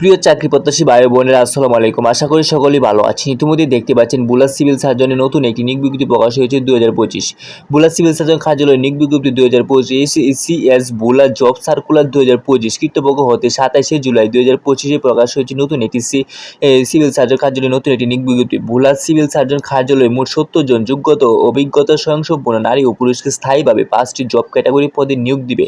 প্রিয় চাকরি প্রত্যাশী ভাই বোনেরা আসসালামু আলাইকুম। আশা করি সকলেই ভালো আছেন। ইতিমধ্যে দেখতে পাচ্ছেন বুলাস সিভিল সার্জনের নতুন একটি নিয়োগ বিজ্ঞপ্তি প্রকাশ হয়েছে 2025। বুলাস সিভিল সার্জন কার্যালয়ের নিয়োগ বিজ্ঞপ্তি 2025 সিএস বুলা জব সার্কুলার 2025 কৃতপক্ষ হতে 27 জুলাই 2025 প্রকাশ হয়েছে নতুন একটি সিভিল সার্জন কার্যালয়ের নতুন একটি নিয়োগ বিজ্ঞপ্তি। বুলাস সিভিল সার্জন কার্যালয়ে মোট 70 জন যোগ্যত অভিজ্ঞতা স্বয়ংসম্পন্ন নারী ও পুরুষকে স্থায়ীভাবে 5টি জব ক্যাটাগরি পদে নিয়োগ দিবে।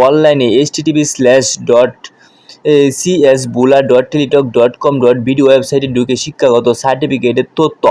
অনলাইনে https://csbula.teletalk.com.bd ওয়েবসাইটে ঢুকে শিক্ষাগত সার্টিফিকেটের তথ্য,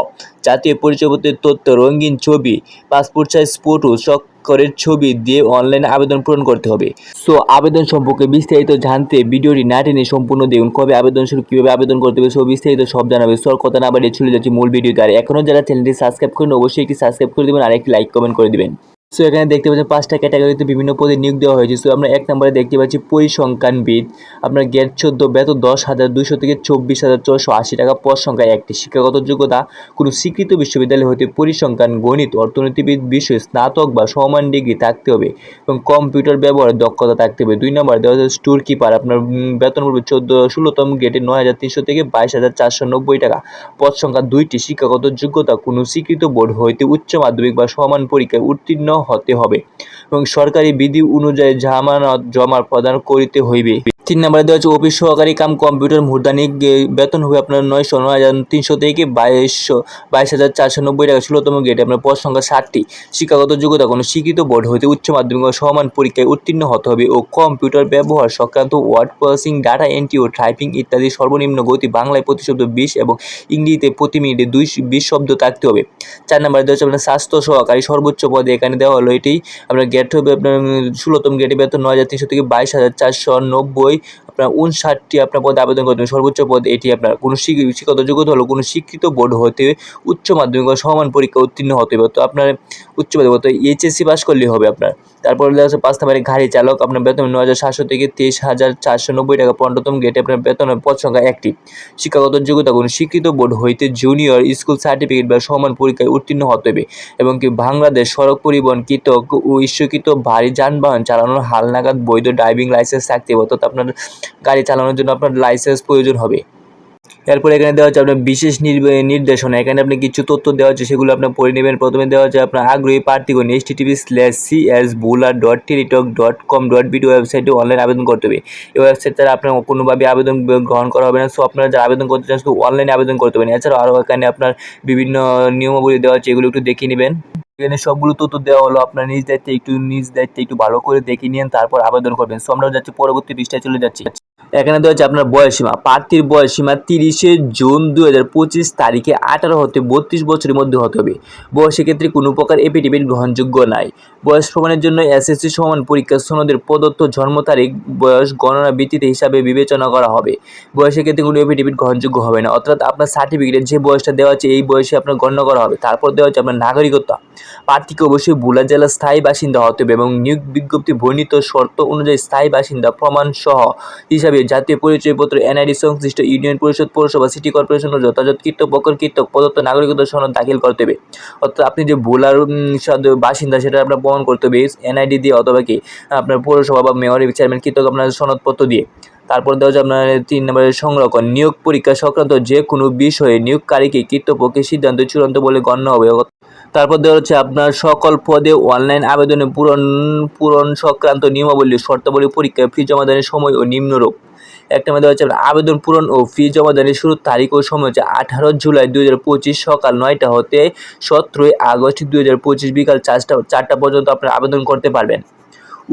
জাতীয় পরিচয়পত্রের তথ্য, রঙিন ছবি, পাসপোর্ট সাইজ ফটো, স্বাক্ষরের ছবি দিয়ে অনলাইনে আবেদন পূরণ করতে হবে। সো আবেদন সম্পর্কে বিস্তারিত জানতে ভিডিওটি না টেনে সম্পূর্ণ দেখুন। কবে আবেদন শুরু, কীভাবে আবেদন করতে হবে, সব বিস্তারিত সব জানাবে। সো কথা না বাড়িয়ে চলে যাচ্ছি মূল ভিডিওতে। আর এখনও যারা চ্যানেলটি সাবস্ক্রাইব করেন অবশ্যই একটি সাবস্ক্রাইব করে দেবেন আর একটি লাইক কমেন্ট করে দেবেন। সো এখানে দেখতে পাচ্ছেন 5টা ক্যাটাগরিতে বিভিন্ন পদে নিয়োগ দেওয়া হয়েছে। সো আমরা 1 নম্বরে দেখতে পাচ্ছি পরিসংখ্যানবিদ। আপনার গ্রেড 14, বেতন 10,200 থেকে 24,480 টাকা, পদ সংখ্যা 1টি। শিক্ষাগত যোগ্যতা কোনো স্বীকৃত বিশ্ববিদ্যালয় হতে পরিসংখ্যান, গণিত, অর্থনীতিবিদ বিষয়ে স্নাতক বা সমমান ডিগ্রি থাকতে হবে এবং কম্পিউটার ব্যবহারের দক্ষতা থাকতে হবে। 2 নম্বরে দেওয়া হচ্ছে স্টোর কিপার। আপনার বেতন পড়বে 16তম গ্রেডে 9,300 থেকে 22,490 টাকা, পদ সংখ্যা 2টি। শিক্ষাগত যোগ্যতা কোনো স্বীকৃত বোর্ড হইতে উচ্চ মাধ্যমিক বা সমান পরীক্ষায় উত্তীর্ণ হতে হবে এবং সরকারি বিধি অনুযায়ী জামানত জমা প্রদান করিতে হইবে। 3 নম্বরে দেওয়া হচ্ছে অফিস সহকারী কাম কম্পিউটার মুদ্রানিক। বেতন হবে আপনার 9,300 থেকে 22,490 টাকা, 16তম গ্রেডে। আপনার পদ সংখ্যা 7টি। শিক্ষাগত যোগ্যতা কোনো স্বীকৃত বোর্ড হইতে উচ্চ মাধ্যমিক বা সমান পরীক্ষায় উত্তীর্ণ হতে হবে ও কম্পিউটার ব্যবহার সংক্রান্ত ওয়ার্ড প্রসেসিং, ডাটা এন্ট্রি ও টাইপিং ইত্যাদি সর্বনিম্ন গতি বাংলায় প্রতি শব্দ 20 এবং ইংরেজিতে প্রতি মিনিটে 20 শব্দ থাকতে হবে। 4 নম্বরে দেওয়া হচ্ছে আপনার স্বাস্থ্য সহকারী সর্বোচ্চ পদে। এখানে দেওয়া হলো এটি আপনার গ্রেড হবে আপনার 16তম গ্রেডে, বেতন 9,300 থেকে 22,490, আপনার 59টি আপনার পদে আবেদন করতে হবে। সর্বোচ্চ পদ এটি। আপনার কোনো শিক্ষাগত যোগ্যতা হলো কোনো স্বীকৃত বোর্ড হতে উচ্চ মাধ্যমিক বা সমান পরীক্ষা উত্তীর্ণ হতে হবে। তো আপনার উচ্চ মাধ্যমিক এইচএসসি পাস করলেই হবে আপনার। তারপরে দেওয়া হচ্ছে 5 নম্বরে গাড়ি চালক। আপনার বেতন 9,700 থেকে 23,490 টাকা, 15তম গ্রেডে। আপনার বেতন পদ সংখ্যা 1টি। শিক্ষাগত যোগ্যতা কোনো স্বীকৃত বোর্ড হইতে জুনিয়র স্কুল সার্টিফিকেট বা সমান পরীক্ষায় উত্তীর্ণ হতে হবে এবং কি বাংলাদেশ সড়ক পরিবহন কৃতক ও ইস্যুকৃত ভারী যানবাহন চালানোর হালনাগাদ বৈধ ড্রাইভিং লাইসেন্স থাকতে হবে। অর্থাৎ আপনার গাড়ি চালানোর জন্য আপনার লাইসেন্স প্রয়োজন হবে। এরপরে এখানে দেওয়া হচ্ছে আপনার বিশেষ নির্দেশনা। এখানে আপনি কিছু তথ্য দেওয়া হচ্ছে, সেগুলো আপনার পড়ে নেবেন। প্রথমে দেওয়া হচ্ছে আপনার আগ্রহী প্রার্থীগণ https://csbula.teletalk.com.bd ওয়েবসাইটে অনলাইন আবেদন করতে হবে। এই ওয়েবসাইট দ্বারা আপনার কোনোভাবে আবেদন গ্রহণ করা হবে না। সো আপনারা যারা আবেদন করতে চান শুধু অনলাইনে আবেদন করতে পারেন। এছাড়াও আরও এখানে আপনার বিভিন্ন নিয়মাবলী দেওয়া আছে, এগুলো একটু দেখে নেবেন। এখানে সবগুলো তথ্য দেওয়া হলো। আপনার নিজ দায়িত্বে একটু ভালো করে দেখে নিন, তারপর আবেদন করবেন। সো আমরা যাচ্ছি পরবর্তী পৃষ্ঠায় চলে যাচ্ছি। এখানে দেওয়া হচ্ছে আপনার বয়সসীমা। প্রার্থীর বয়সসীমা 30শে জুন 2025 তারিখে 18 হতে 32 বছরের মধ্যে হতে হবে। বয়সের ক্ষেত্রে কোনো প্রকার এফিডেভিট গ্রহণযোগ্য নাই। বয়স প্রমাণের জন্য এসএসসি সমান পরীক্ষা সনদের প্রদত্ত জন্ম তারিখ বয়স গণনা ভিত্তিতে হিসাবে বিবেচনা করা হবে। বয়সের ক্ষেত্রে কোনো এফিডেভিট গ্রহণযোগ্য হবে না। অর্থাৎ আপনার সার্টিফিকেটের যে বয়সটা দেওয়া আছে এই বয়সে আপনার গণ্য করা হবে। তারপর দেওয়া হচ্ছে আপনার নাগরিকত্ব। প্রার্থীকে অবশ্যই ভোলা জেলার স্থায়ী বাসিন্দা হতে হবে এবং নিয়োগ বিজ্ঞপ্তি বর্ণিত শর্ত অনুযায়ী স্থায়ী বাসিন্দা প্রমাণ সহ হিসাবে জাতীয় পরিচয়পত্র, এনআইডি সংশ্লিষ্ট ইউনিয়ন পরিষদ, পৌরসভা, সিটি কর্পোরেশন ও যথাযথ কর্তৃপক্ষ প্রদত্ত নাগরিকত্ব সনদ দাখিল করতে হবে। অর্থাৎ আপনি যে ভোলার বাসিন্দা সেটা আপনার প্রমাণ করতে হবে এনআইডি দিয়ে অথবা কি আপনার পৌরসভা বা মেয়র চেয়ারম্যান কৃতজ্ঞ আপনার সনদপত্র দিয়ে। তারপর দেওয়া হচ্ছে আপনার 3 নম্বরের সংরক্ষণ। নিয়োগ পরীক্ষা সংক্রান্ত যে কোনো বিষয়ে নিয়োগকারীকে কর্তৃপক্ষের সিদ্ধান্ত চূড়ান্ত বলে গণ্য হবে। তারপর দেওয়া হচ্ছে আপনার সকল পদে অনলাইন আবেদনে পূরণ সংক্রান্ত নিয়মাবলী, শর্তাবলী, পরীক্ষায় ফি জমাদানের সময় ও নিম্নরূপ। একটা দেওয়া হচ্ছে আবেদন পূরণ ও ফি জমাদানের শুরুর তারিখ ও সময় হচ্ছে 18 জুলাই 2025 সকাল 9টা হতে 17 আগস্ট 2025 বিকাল 4টা পর্যন্ত আপনারা আবেদন করতে পারবেন।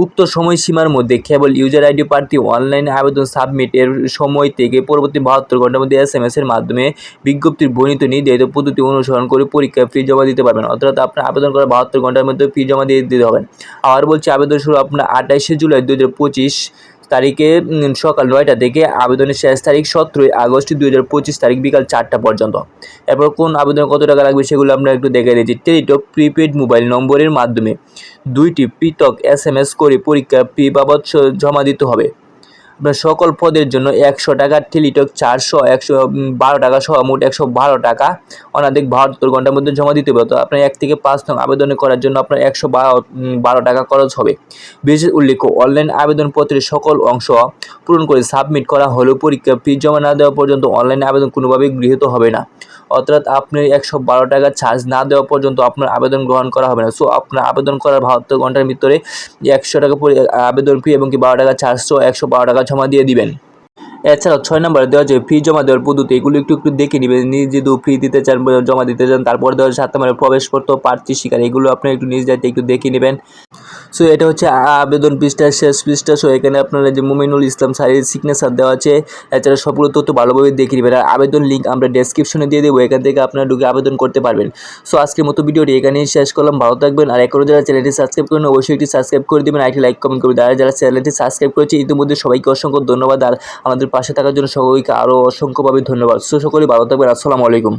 উক্ত সময়সীমার মধ্যে কেবল ইউজার আইডি প্রার্থী অনলাইনে আবেদন সাবমিট এর সময় থেকে পরবর্তী 72 ঘন্টার মধ্যে SMS এর মাধ্যমে বিজ্ঞপ্তির বর্ণিত নির্ধারিত পদ্ধতি অনুসরণ করে পরীক্ষায় ফি জমা দিতে পারবেন। অর্থাৎ আপনার আবেদন করার 72 ঘন্টার মধ্যে ফি জমা দিয়ে দিতে হবেন। আবার বলছি, আবেদন শুরু আপনার 28 জুলাই 2025 তারিখে সকাল 9টা থেকে, আবেদনের শেষ তারিখ 17 আগস্ট 2025 তারিখ বিকাল 4টা পর্যন্ত। এরপর কোন আবেদনে কত টাকা লাগবে সেগুলো আমরা একটু দেখে দিচ্ছি। টেলিটক প্রিপেড মোবাইল নম্বরের মাধ্যমে 2টি পৃথক SMS করে পরীক্ষা ফি বাবদ জমা দিতে হবে। আপনার সকল পদের জন্য 100 টাকা, টেলিটক 400, 112 টাকা সহ মোট 112 টাকা অনধিক 72 ঘন্টার মধ্যে জমা দিতে হবে। তো আপনার 1 থেকে 5 নং আবেদন করার জন্য আপনার 112 টাকা খরচ হবে। বিশেষ উল্লেখ, অনলাইন আবেদনপত্রের সকল অংশ পূরণ করে সাবমিট করা হলেও পরীক্ষা ফি জমা না দেওয়া পর্যন্ত অনলাইন আবেদন কোনোভাবেই গৃহীত হবে না। অর্থাৎ আপনি 112 টাকা চার্জ না দেওয়া পর্যন্ত আপনার আবেদন গ্রহণ করা হবে না। সো আপনার আবেদন করার 72 ঘন্টার ভিতরে 100 টাকা আবেদন ফি এবং 12 টাকা চার্জ সহ 112 টাকা জমা দিয়ে দিবেন। এছাড়াও 6 নম্বরে দেওয়া যে ফি জমা দেওয়ার পদ্ধতি, এগুলো একটু দেখে নেবেন। নিজে যদি ফি দিতে চান, জমা দিতে চান, তারপর দেওয়া 7 নম্বরে প্রবেশপত্র, প্রার্থী স্বীকার, এগুলো আপনি একটু নিজ দায়িত্বে একটু দেখে নেবেন। সো এটা হচ্ছে আবেদন পৃষ্ঠার শেষ পৃষ্ঠা। সো এখানে আপনারা যে মুমিনুল ইসলাম স্যারের সিগনেচার দেওয়া আছে। এছাড়া সবগুলো তথ্য ভালোভাবে দেখে নেবেন। আর আবেদন লিঙ্ক আমরা ডেসক্রিপশনে দিয়ে দেবো, এখান থেকে আপনারা ঢুকে আবেদন করতে পারবেন। সো আজকের মতো ভিডিওটি এখানেই শেষ করলাম। ভালো থাকবেন। আর এখনও যারা চ্যানেলটি সাবস্ক্রাইব করেন অবশ্যই এটি সাবস্ক্রাইব করে দেবেন, আইটি লাইক কমেন্ট করবেন। যারা চ্যানেলটি সাবস্ক্রাইব করেছে ইতিমধ্যে সবাইকে অসংখ্য ধন্যবাদ। আর আমাদের পাশে থাকার জন্য সবাইকে আরও অসংখ্যভাবে ধন্যবাদ। সো সকলেই ভালো থাকবেন। আসসালামু আলাইকুম।